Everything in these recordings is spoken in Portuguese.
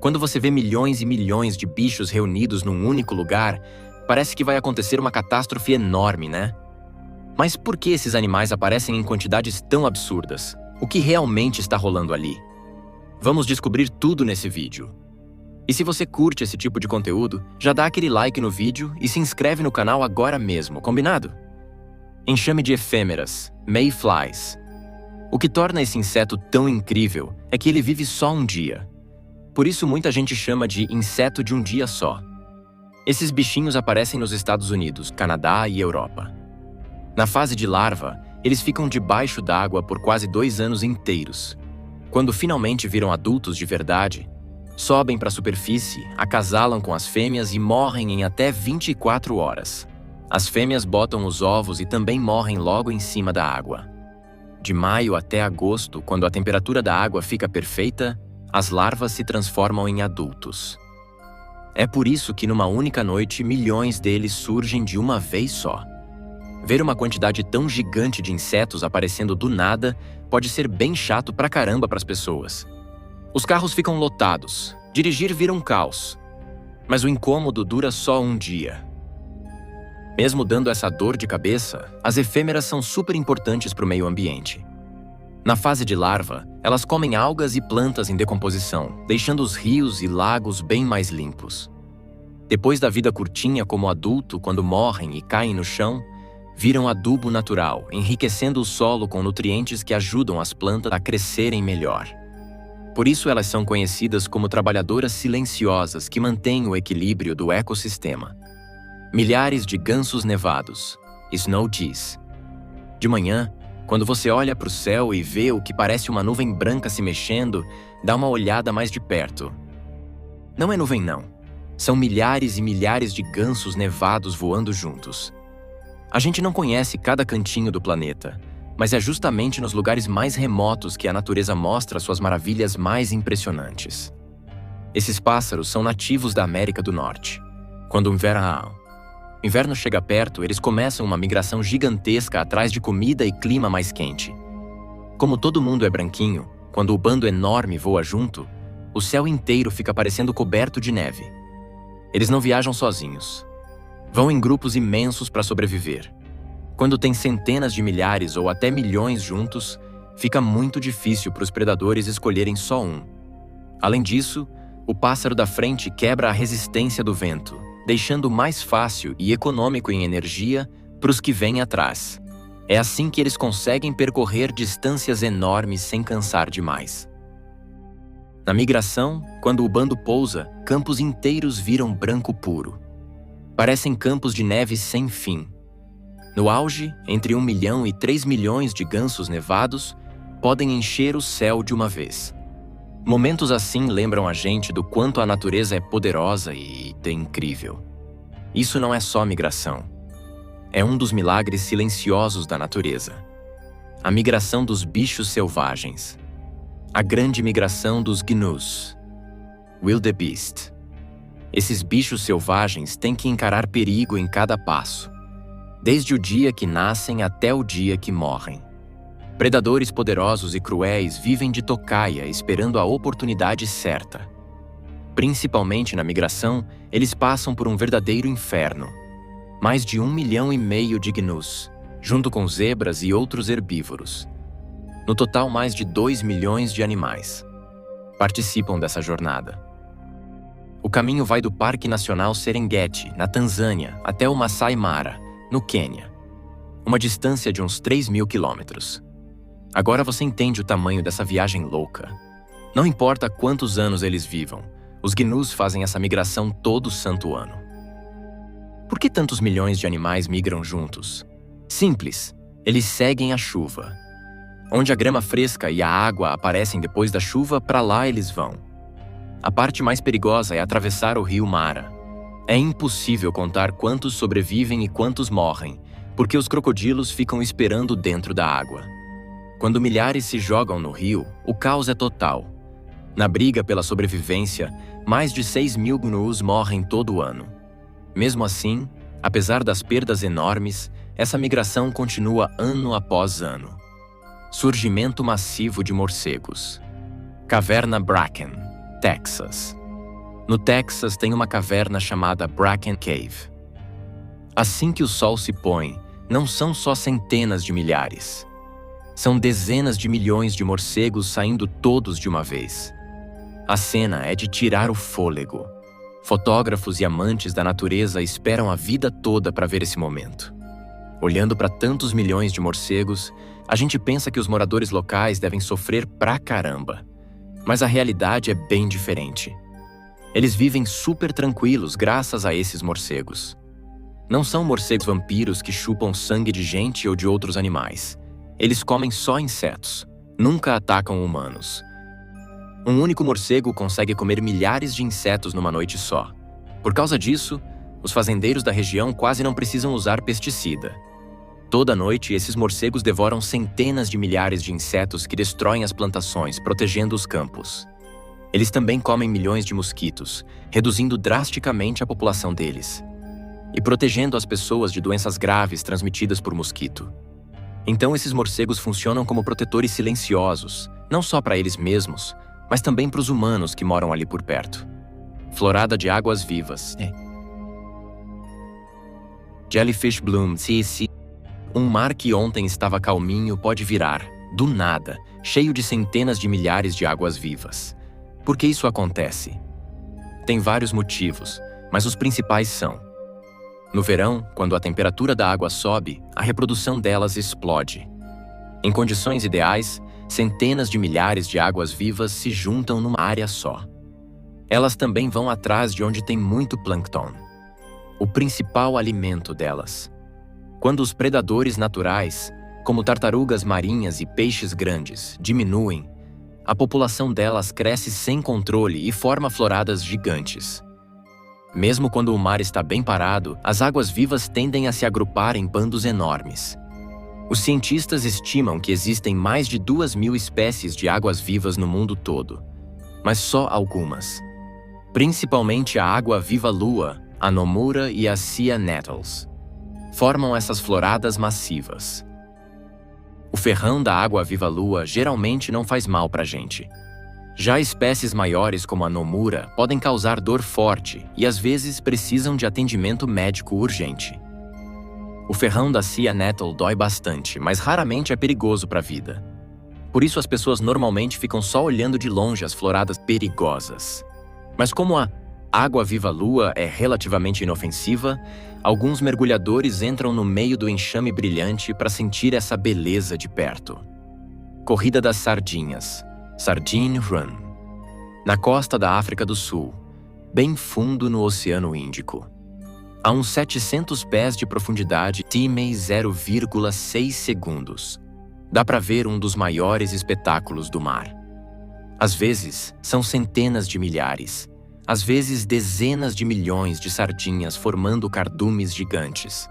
Quando você vê milhões e milhões de bichos reunidos num único lugar, parece que vai acontecer uma catástrofe enorme, né? Mas por que esses animais aparecem em quantidades tão absurdas? O que realmente está rolando ali? Vamos descobrir tudo nesse vídeo. E se você curte esse tipo de conteúdo, já dá aquele like no vídeo e se inscreve no canal agora mesmo, combinado? Enxame de efêmeras, mayflies. O que torna esse inseto tão incrível é que ele vive só um dia. Por isso muita gente chama de inseto de um dia só. Esses bichinhos aparecem nos Estados Unidos, Canadá e Europa. Na fase de larva, eles ficam debaixo d'água por quase 2 anos inteiros. Quando finalmente viram adultos de verdade, sobem para a superfície, acasalam com as fêmeas e morrem em até 24 horas. As fêmeas botam os ovos e também morrem logo em cima da água. De maio até agosto, quando a temperatura da água fica perfeita, as larvas se transformam em adultos. É por isso que numa única noite milhões deles surgem de uma vez só. Ver uma quantidade tão gigante de insetos aparecendo do nada pode ser bem chato pra caramba para as pessoas. Os carros ficam lotados, dirigir vira um caos. Mas o incômodo dura só um dia. Mesmo dando essa dor de cabeça, as efêmeras são super importantes para o meio ambiente. Na fase de larva, elas comem algas e plantas em decomposição, deixando os rios e lagos bem mais limpos. Depois da vida curtinha como adulto, quando morrem e caem no chão, viram adubo natural, enriquecendo o solo com nutrientes que ajudam as plantas a crescerem melhor. Por isso elas são conhecidas como trabalhadoras silenciosas que mantêm o equilíbrio do ecossistema. Milhares de gansos nevados, snow geese. De manhã, quando você olha para o céu e vê o que parece uma nuvem branca se mexendo, dá uma olhada mais de perto. Não é nuvem não, são milhares e milhares de gansos nevados voando juntos. A gente não conhece cada cantinho do planeta, mas é justamente nos lugares mais remotos que a natureza mostra suas maravilhas mais impressionantes. Esses pássaros são nativos da América do Norte. Quando o inverno chega perto, eles começam uma migração gigantesca atrás de comida e clima mais quente. Como todo mundo é branquinho, quando o bando enorme voa junto, o céu inteiro fica parecendo coberto de neve. Eles não viajam sozinhos. Vão em grupos imensos para sobreviver. Quando tem centenas de milhares ou até milhões juntos, fica muito difícil para os predadores escolherem só um. Além disso, o pássaro da frente quebra a resistência do vento, deixando mais fácil e econômico em energia para os que vêm atrás. É assim que eles conseguem percorrer distâncias enormes sem cansar demais. Na migração, quando o bando pousa, campos inteiros viram branco puro. Parecem campos de neve sem fim. No auge, entre 1 milhão e 3 milhões de gansos nevados podem encher o céu de uma vez. Momentos assim lembram a gente do quanto a natureza é poderosa e incrível. Isso não é só migração. É um dos milagres silenciosos da natureza. A migração dos bichos selvagens. A grande migração dos gnus. Wildebeest. Esses bichos selvagens têm que encarar perigo em cada passo, desde o dia que nascem até o dia que morrem. Predadores poderosos e cruéis vivem de tocaia esperando a oportunidade certa. Principalmente na migração, eles passam por um verdadeiro inferno. Mais de 1,5 milhão de gnus, junto com zebras e outros herbívoros. No total, mais de 2 milhões de animais participam dessa jornada. O caminho vai do Parque Nacional Serengeti, na Tanzânia, até o Masai Mara, no Quênia. Uma distância de uns 3.000 quilômetros. Agora você entende o tamanho dessa viagem louca. Não importa quantos anos eles vivam, os gnus fazem essa migração todo santo ano. Por que tantos milhões de animais migram juntos? Simples, eles seguem a chuva. Onde a grama fresca e a água aparecem depois da chuva, para lá eles vão. A parte mais perigosa é atravessar o rio Mara. É impossível contar quantos sobrevivem e quantos morrem, porque os crocodilos ficam esperando dentro da água. Quando milhares se jogam no rio, o caos é total. Na briga pela sobrevivência, mais de 6.000 gnus morrem todo ano. Mesmo assim, apesar das perdas enormes, essa migração continua ano após ano. Surgimento massivo de morcegos. Caverna Bracken, Texas. No Texas tem uma caverna chamada Bracken Cave. Assim que o sol se põe, não são só centenas de milhares. São dezenas de milhões de morcegos saindo todos de uma vez. A cena é de tirar o fôlego. Fotógrafos e amantes da natureza esperam a vida toda para ver esse momento. Olhando para tantos milhões de morcegos, a gente pensa que os moradores locais devem sofrer pra caramba. Mas a realidade é bem diferente. Eles vivem super tranquilos graças a esses morcegos. Não são morcegos vampiros que chupam sangue de gente ou de outros animais. Eles comem só insetos, nunca atacam humanos. Um único morcego consegue comer milhares de insetos numa noite só. Por causa disso, os fazendeiros da região quase não precisam usar pesticida. Toda noite, esses morcegos devoram centenas de milhares de insetos que destroem as plantações, protegendo os campos. Eles também comem milhões de mosquitos, reduzindo drasticamente a população deles. E protegendo as pessoas de doenças graves transmitidas por mosquito. Então, esses morcegos funcionam como protetores silenciosos, não só para eles mesmos, mas também para os humanos que moram ali por perto. Florada de águas vivas. Jellyfish Bloom. Um mar que ontem estava calminho pode virar, do nada, cheio de centenas de milhares de águas vivas. Por que isso acontece? Tem vários motivos, mas os principais são: no verão, quando a temperatura da água sobe, a reprodução delas explode. Em condições ideais, centenas de milhares de águas vivas se juntam numa área só. Elas também vão atrás de onde tem muito plâncton, o principal alimento delas. Quando os predadores naturais, como tartarugas marinhas e peixes grandes, diminuem, a população delas cresce sem controle e forma floradas gigantes. Mesmo quando o mar está bem parado, as águas vivas tendem a se agrupar em bandos enormes. Os cientistas estimam que existem mais de 2.000 espécies de águas vivas no mundo todo, mas só algumas. Principalmente a água-viva-lua, a Nomura e a Sea Nettles, formam essas floradas massivas. O ferrão da água-viva-lua geralmente não faz mal para a gente. Já espécies maiores como a Nomura podem causar dor forte e às vezes precisam de atendimento médico urgente. O ferrão da Sea Nettle dói bastante, mas raramente é perigoso para a vida. Por isso as pessoas normalmente ficam só olhando de longe as floradas perigosas. Mas como a água-viva-lua é relativamente inofensiva, alguns mergulhadores entram no meio do enxame brilhante para sentir essa beleza de perto. Corrida das Sardinhas. Sardine Run. Na costa da África do Sul, bem fundo no Oceano Índico. A uns 700 pés de profundidade, time 0,6 segundos. Dá para ver um dos maiores espetáculos do mar. Às vezes, são centenas de milhares, às vezes dezenas de milhões de sardinhas formando cardumes gigantes.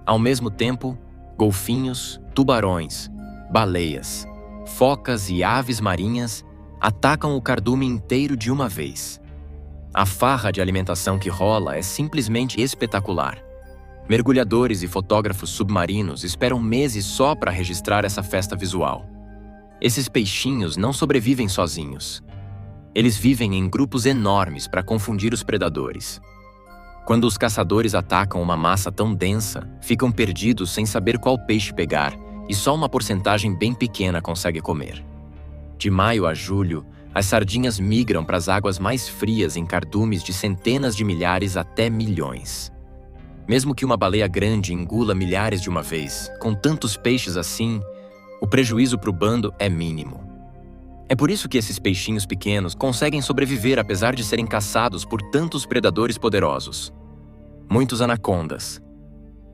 Ao mesmo tempo, golfinhos, tubarões, baleias, focas e aves marinhas atacam o cardume inteiro de uma vez. A farra de alimentação que rola é simplesmente espetacular. Mergulhadores e fotógrafos submarinos esperam meses só para registrar essa festa visual. Esses peixinhos não sobrevivem sozinhos. Eles vivem em grupos enormes para confundir os predadores. Quando os caçadores atacam uma massa tão densa, ficam perdidos sem saber qual peixe pegar, e só uma porcentagem bem pequena consegue comer. De maio a julho, as sardinhas migram para as águas mais frias em cardumes de centenas de milhares até milhões. Mesmo que uma baleia grande engula milhares de uma vez, com tantos peixes assim, o prejuízo para o bando é mínimo. É por isso que esses peixinhos pequenos conseguem sobreviver apesar de serem caçados por tantos predadores poderosos. Muitos anacondas.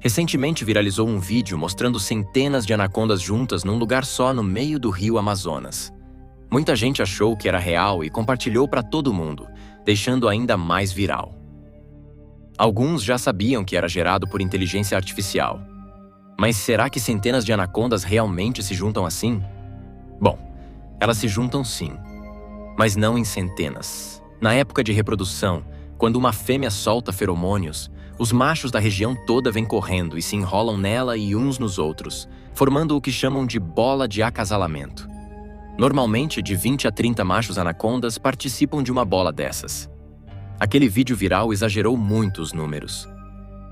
Recentemente viralizou um vídeo mostrando centenas de anacondas juntas num lugar só no meio do rio Amazonas. Muita gente achou que era real e compartilhou para todo mundo, deixando ainda mais viral. Alguns já sabiam que era gerado por inteligência artificial. Mas será que centenas de anacondas realmente se juntam assim? Bom, elas se juntam sim, mas não em centenas. Na época de reprodução, quando uma fêmea solta feromônios, os machos da região toda vêm correndo e se enrolam nela e uns nos outros, formando o que chamam de bola de acasalamento. Normalmente, de 20 a 30 machos anacondas participam de uma bola dessas. Aquele vídeo viral exagerou muito os números.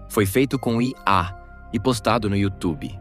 Foi feito com IA e postado no YouTube.